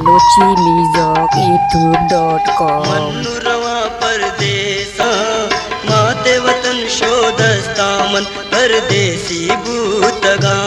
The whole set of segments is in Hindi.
Balochi music youtube.com। मन्नुरवा परदेसा माते वतन शोधस्ता मन परदेसी भूतगा।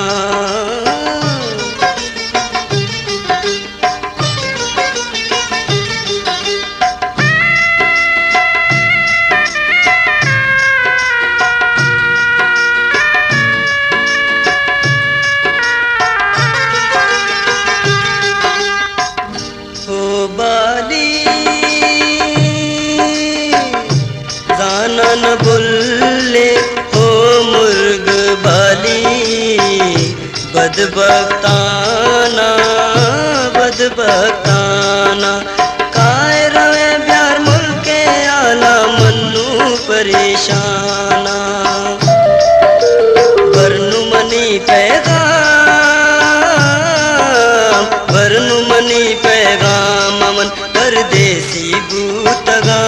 जाना न बोले हो मुर्ग बाली बदबख्ताना बदबख्ताना काय रवे प्यार मुल्के आला मन्नू परेशाना वरनु मनी पैगाम अमन परदेसी भूतगा।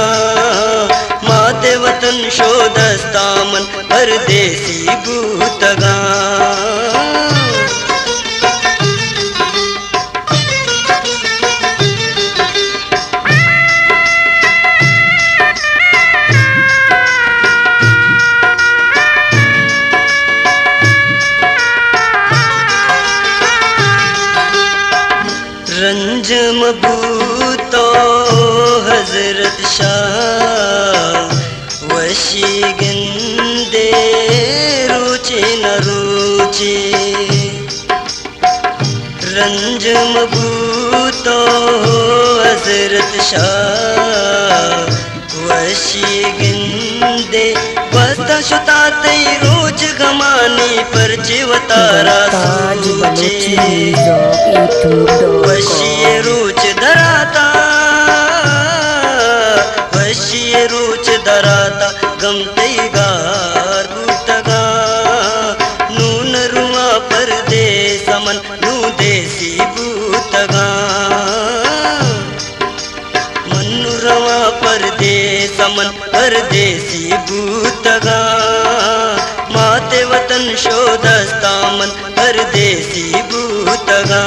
माते वतन शोधस्ता मन परदेसी भूतगा। रंजम भूतो हजरत शाह वशी गिंदे रुचि न रुचि। रंजम भूतो हजरत शाह वशी गिंदे बस्ता शुता तई रोज गमानी पर जीवतारा सूचे। वशी रुच धराता वशी रुच धराता गमतई गार भूतगा। नून रुआ परदेस मन नू देसी भूतगा। मन्नु रवा परदेस मन परदेसी भूतगा। माते वतन शोधस्ता मन परदेसी भूतगा।